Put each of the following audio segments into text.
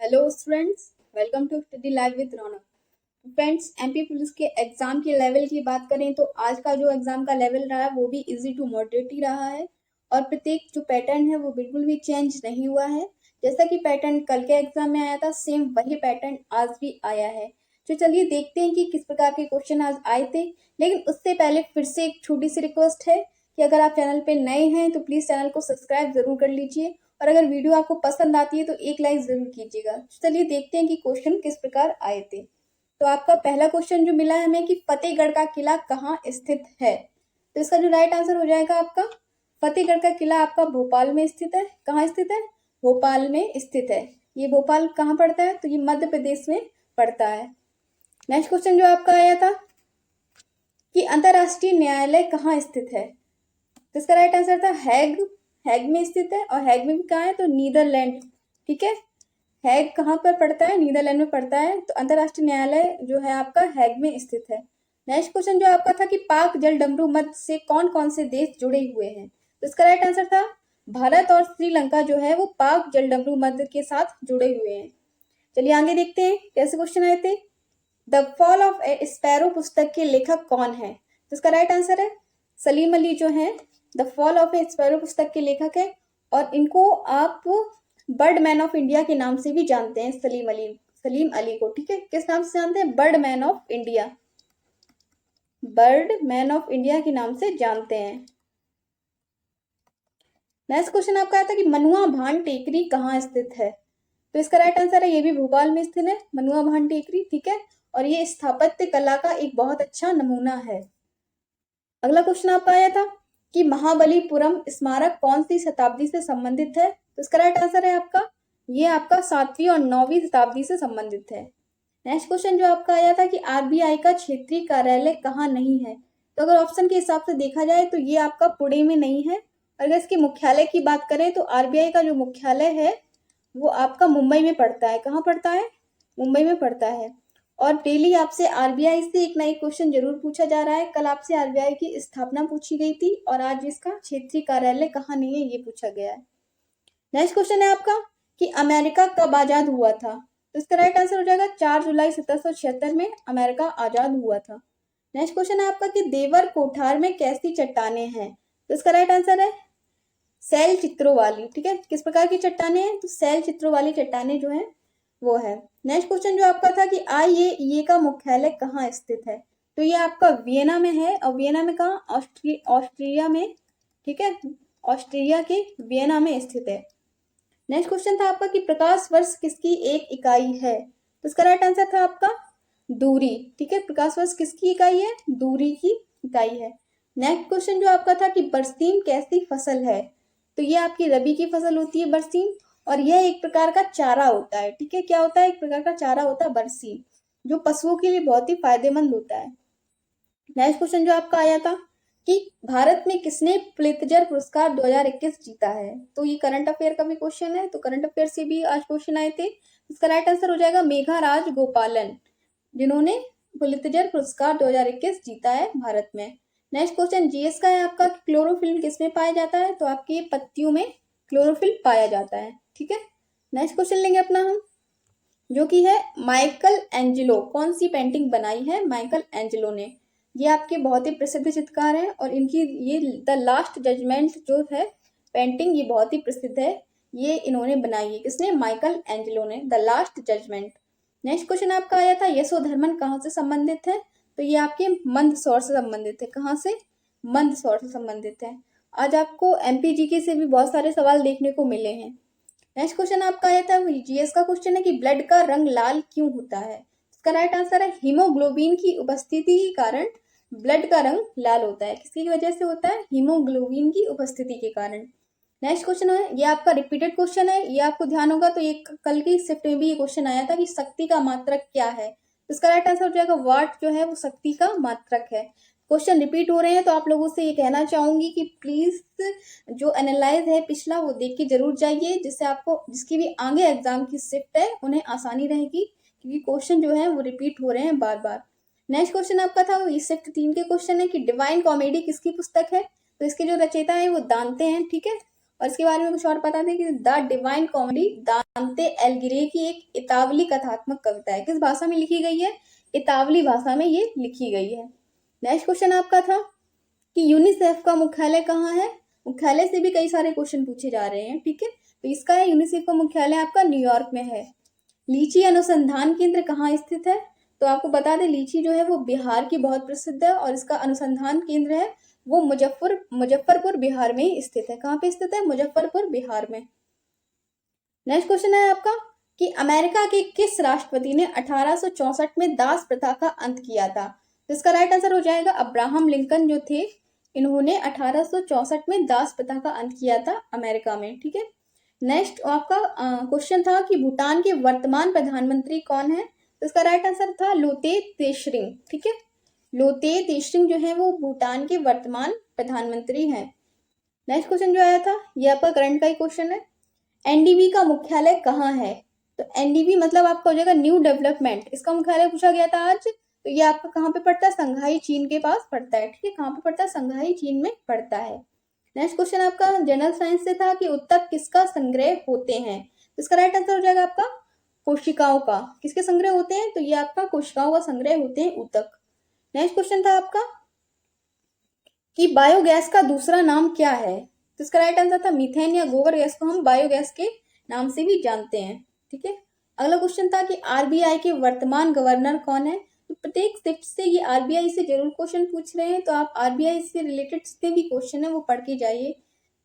Hello students, welcome to study live with Raunak. Friends, MP police के exam के level की बात करें तो आज का जो एग्जाम का लेवल रहा है वो भी इजी टू मॉडरेट ही रहा है और प्रत्येक जो पैटर्न है वो बिल्कुल भी चेंज नहीं हुआ है। जैसा कि पैटर्न कल के एग्जाम में आया था, सेम वही पैटर्न आज भी आया है। तो चलिए देखते हैं कि किस प्रकार के क्वेश्चन आज आए थे। लेकिन उससे पहले फिर से एक छोटी सी रिक्वेस्ट है कि अगर आप चैनल पे नए हैं तो प्लीज चैनल को सब्सक्राइब जरूर कर लीजिए और अगर वीडियो आपको पसंद आती है तो एक लाइक जरूर कीजिएगा। चलिए देखते हैं कि क्वेश्चन किस प्रकार आए थे। तो आपका पहला क्वेश्चन जो मिला है हमें कि फतेहगढ़ का किला कहाँ स्थित है, तो इसका जो राइट आंसर हो जाएगा आपका फतेहगढ़ का किला आपका भोपाल में स्थित है। कहाँ स्थित है? भोपाल में स्थित है। ये भोपाल कहाँ पड़ता है? तो ये मध्य प्रदेश में पड़ता है। नेक्स्ट क्वेश्चन जो आपका आया था कि अंतरराष्ट्रीय न्यायालय कहाँ स्थित है, तो इसका राइट आंसर था हैग। हैग में स्थित है और हैग में भी कहाँ है? तो नीदरलैंड। ठीक है, हैग कहाँ पर पड़ता है? नीदरलैंड में पड़ता है। तो अंतरराष्ट्रीय न्यायालय जो है आपका हैग में स्थित है। नेक्स्ट क्वेश्चन जो आपका था कि पाक जल डमरू मध्य से कौन कौन से देश जुड़े हुए हैं, तो इसका राइट आंसर था भारत और श्रीलंका जो है वो पाक जल डमरू मध्य के साथ जुड़े हुए हैं। चलिए आगे देखते हैं कैसे क्वेश्चन आए थे। The fall of A sparrow पुस्तक के लेखक कौन है, तो इसका राइट आंसर है सलीम अली जो है the fall of A sparrow पुस्तक के लेखक है और इनको आप बर्ड मैन ऑफ इंडिया के नाम से भी जानते हैं। सलीम अली को, ठीक है, किस नाम से जानते हैं? Bird man of India, bird man of India के नाम से जानते हैं। नेक्स्ट क्वेश्चन आपका आता है कि मनुआ भान टेकरी कहाँ स्थित है, तो इसका राइट आंसर है ये भी भोपाल में स्थित है, मनुआ भान टेकरी। ठीक है, और ये स्थापत्य कला का एक बहुत अच्छा नमूना है। अगला क्वेश्चन आपका आया था कि महाबलीपुरम स्मारक कौन सी शताब्दी से संबंधित है, तो इसका राइट आंसर है आपका ये आपका 7वीं और 9वीं शताब्दी से संबंधित है। नेक्स्ट क्वेश्चन जो आपका आया था कि आरबीआई का क्षेत्रीय कार्यालय कहाँ नहीं है, तो अगर ऑप्शन के हिसाब से देखा जाए तो ये आपका पुणे में नहीं है। और अगर इसके मुख्यालय की बात करें तो आरबीआई का जो मुख्यालय है वो आपका मुंबई में पड़ता है। कहाँ पड़ता है? मुंबई में पड़ता है। और डेली आपसे आरबीआई से एक ना एक क्वेश्चन जरूर पूछा जा रहा है। कल आपसे आरबीआई की स्थापना पूछी गई थी और आज इसका क्षेत्रीय कार्यालय कहाँ नहीं है ये पूछा गया है। नेक्स्ट क्वेश्चन है आपका कि अमेरिका कब आजाद हुआ था, तो इसका राइट आंसर हो जाएगा 4 जुलाई 1776 में अमेरिका आजाद हुआ था। नेक्स्ट क्वेश्चन है आपका कि देवर कोठार में कैसी चट्टानें हैं, तो इसका राइट आंसर है शैल चित्रों वाली। ठीक है, किस प्रकार की चट्टानें हैं? तो शैल चित्रों वाली चट्टानें जो है वो है। नेक्स्ट क्वेश्चन जो आपका था कि आईएईए का मुख्यालय कहाँ स्थित है, तो ये आपका वियना में है। और वियना में कहाँ? ऑस्ट्रिया में। ठीक है, ऑस्ट्रिया के वियना में स्थित है। नेक्स्ट क्वेश्चन था आपका कि प्रकाश वर्ष किसकी एक इकाई है, तो इसका राइट आंसर था आपका दूरी। ठीक है, प्रकाश वर्ष किसकी इकाई है? दूरी की इकाई है। नेक्स्ट क्वेश्चन जो आपका था कि बरसीम कैसी फसल है, तो ये आपकी रबी की फसल होती है बरसीम और यह एक प्रकार का चारा होता है। ठीक है, क्या होता है? एक प्रकार का चारा होता है बरसीम, जो पशुओं के लिए बहुत ही फायदेमंद होता है। नेक्स्ट क्वेश्चन जो आपका आया था कि भारत में किसने पुलित्जर पुरस्कार 2021 जीता है, तो ये करंट अफेयर का भी क्वेश्चन है। तो करंट अफेयर से भी आज क्वेश्चन आए थे। इसका राइट आंसर हो जाएगा मेघा राज गोपालन, जिन्होंने पुलित्जर पुरस्कार 2021 जीता है भारत में। नेक्स्ट क्वेश्चन जीएस का है आपका कि क्लोरोफिल किसमें पाया जाता है, तो आपके पत्तियों में क्लोरोफिल पाया जाता है। ठीक है, नेक्स्ट क्वेश्चन लेंगे अपना हम, जो कि है माइकल एंजेलो कौन सी पेंटिंग बनाई है माइकल एंजेलो ने। ये आपके बहुत ही प्रसिद्ध चित्रकार हैं और इनकी ये द लास्ट जजमेंट जो है पेंटिंग ये बहुत ही प्रसिद्ध है। ये इन्होंने बनाई है, किसने? माइकल एंजेलो ने, the last judgment. Next question आपका आया था यशोधर्मन कहाँ से संबंधित है, तो ये आपके मंदसौर से संबंधित है। कहाँ से? मंदसौर से संबंधित है। आज आपको एमपीजीके से भी बहुत सारे सवाल देखने को मिले हैं। नेक्स्ट क्वेश्चन आपका आया था जीएस का क्वेश्चन है कि ब्लड का रंग लाल क्यों होता है, इसका राइट आंसर है हीमोग्लोबिन की उपस्थिति के कारण ब्लड का रंग लाल होता है। किसकी वजह से होता है? हीमोग्लोबिन की उपस्थिति के कारण। नेक्स्ट क्वेश्चन है ये आपका रिपीटेड क्वेश्चन है, ये आपको ध्यान होगा तो ये कल की शिफ्ट में भी ये क्वेश्चन आया था कि शक्ति का मात्रक क्या है, तो इसका राइट आंसर हो जाएगा वाट जो है वो शक्ति का मात्रक है। क्वेश्चन रिपीट हो रहे हैं तो आप लोगों से ये कहना चाहूंगी कि प्लीज जो एनालाइज है पिछला वो देख के जरूर जाइए, जिससे आपको जिसकी भी आगे एग्जाम की शिफ्ट है उन्हें आसानी रहेगी, क्योंकि क्वेश्चन जो है वो रिपीट हो रहे हैं बार बार। नेक्स्ट क्वेश्चन आपका था वो इस शिफ्ट 3 के क्वेश्चन है कि डिवाइन कॉमेडी किसकी पुस्तक है, तो इसके जो रचयिता है वो दांते हैं। ठीक है, और इसके बारे में कुछ और पता दें कि द डिवाइन कॉमेडी दांते एलिगिरी की एक इतावली कथात्मक कविता है। किस भाषा में लिखी गई है? इतावली भाषा में ये लिखी गई है। नेक्स्ट क्वेश्चन आपका था कि यूनिसेफ का मुख्यालय कहाँ है? मुख्यालय से भी कई सारे क्वेश्चन पूछे जा रहे हैं, ठीक है। तो इसका है यूनिसेफ का मुख्यालय आपका न्यूयॉर्क में है। लीची अनुसंधान केंद्र कहाँ स्थित है? तो आपको बता दें लीची जो है वो बिहार की बहुत प्रसिद्ध है और इसका अनुसंधान केंद्र है वो मुजफ्फरपुर बिहार में ही स्थित है। कहाँ पे स्थित है? मुजफ्फरपुर बिहार में। नेक्स्ट क्वेश्चन है आपका कि अमेरिका के किस राष्ट्रपति ने 1864 में दास प्रथा का अंत किया था? तो इसका राइट आंसर हो जाएगा अब्राहम लिंकन जो थे, इन्होंने 1864 में दास प्रथा का अंत किया था अमेरिका में, ठीक है। नेक्स्ट आपका क्वेश्चन था कि भूटान के वर्तमान प्रधानमंत्री कौन है? तो इसका राइट आंसर था लोते त्शेरिंग, ठीक है। लोते त्शेरिंग जो है वो भूटान के वर्तमान प्रधानमंत्री हैं। नेक्स्ट क्वेश्चन जो आया था ये आपका करंट का ही क्वेश्चन है। एनडीबी का मुख्यालय कहाँ है? तो एनडीबी मतलब आपका हो जाएगा न्यू डेवलपमेंट, इसका मुख्यालय पूछा गया था आज। तो ये आपका कहाँ पे पड़ता है? संघाई चीन के पास पड़ता है, ठीक है। कहाँ पे पड़ता है? संघाई चीन में पड़ता है। नेक्स्ट क्वेश्चन आपका जनरल साइंस से था कि उत्तक किसका संग्रह होते हैं? तो इसका राइट आंसर हो जाएगा आपका कोशिकाओं का। किसके संग्रह होते हैं? तो ये आपका कोशिकाओं का संग्रह होते हैं उत्तक। नेक्स्ट क्वेश्चन था आपका कि बायोगैस का दूसरा नाम क्या है? तो इसका राइट आंसर था मीथेन या गोबर गैस को हम बायोगैस के नाम से भी जानते हैं, ठीक है। अगला क्वेश्चन था कि आरबीआई के वर्तमान गवर्नर कौन है? तो प्रत्येक शिफ्ट से ये आरबीआई से जरूर क्वेश्चन पूछ रहे हैं, तो आप आरबीआई से रिलेटेड जितने भी क्वेश्चन है वो पढ़ के जाइए।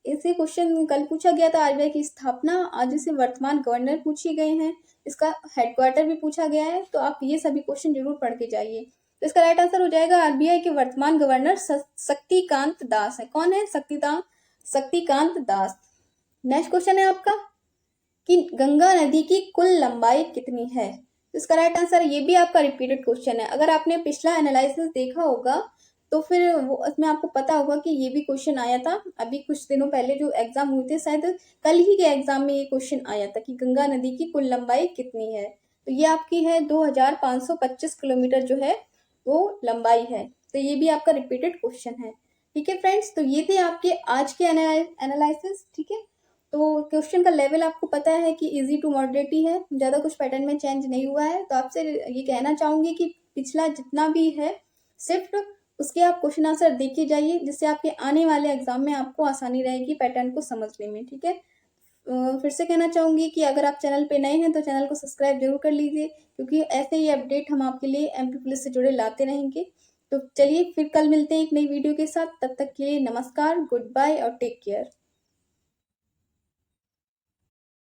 इससे क्वेश्चन कल पूछा गया था आरबीआई की स्थापना, आज इसे वर्तमान गवर्नर पूछे गए हैं, इसका हेडक्वार्टर भी पूछा गया है, तो आप ये सभी क्वेश्चन जरूर पढ़ के जाइए। तो इसका राइट आंसर हो जाएगा आरबीआई के वर्तमान गवर्नर शक्तिकांत दास है। कौन है? शक्तिकांत दास। नेक्स्ट क्वेश्चन है आपका कि गंगा नदी की कुल लंबाई कितनी है? तो इसका राइट आंसर ये भी आपका रिपीटेड क्वेश्चन है। अगर आपने पिछला एनालिसिस देखा होगा तो फिर वो उसमें आपको पता होगा कि ये भी क्वेश्चन आया था अभी कुछ दिनों पहले जो एग्जाम हुए थे, शायद कल ही के एग्जाम में ये क्वेश्चन आया था कि गंगा नदी की कुल लंबाई कितनी है। तो ये आपकी है 2525 किलोमीटर जो है वो लंबाई है। तो ये भी आपका रिपीटेड क्वेश्चन है, ठीक है फ्रेंड्स। तो ये थे आपके आज के एनालिसिस, ठीक है। तो क्वेश्चन का लेवल आपको पता है कि इजी टू मॉडरेट ही है, ज़्यादा कुछ पैटर्न में चेंज नहीं हुआ है। तो आपसे ये कहना चाहूँगी कि पिछला जितना भी है सिर्फ उसके आप क्वेश्चन आंसर देख के जाइए, जिससे आपके आने वाले एग्जाम में आपको आसानी रहेगी पैटर्न को समझने में, ठीक है। फिर से कहना चाहूँगी कि अगर आप चैनल पे नए हैं तो चैनल को सब्सक्राइब जरूर कर लीजिए, क्योंकि ऐसे ही अपडेट हम आपके लिए एमपी पुलिस से जुड़े लाते रहेंगे। तो चलिए फिर कल मिलते हैं एक नई वीडियो के साथ, तब तक के लिए नमस्कार, गुड बाय और टेक केयर।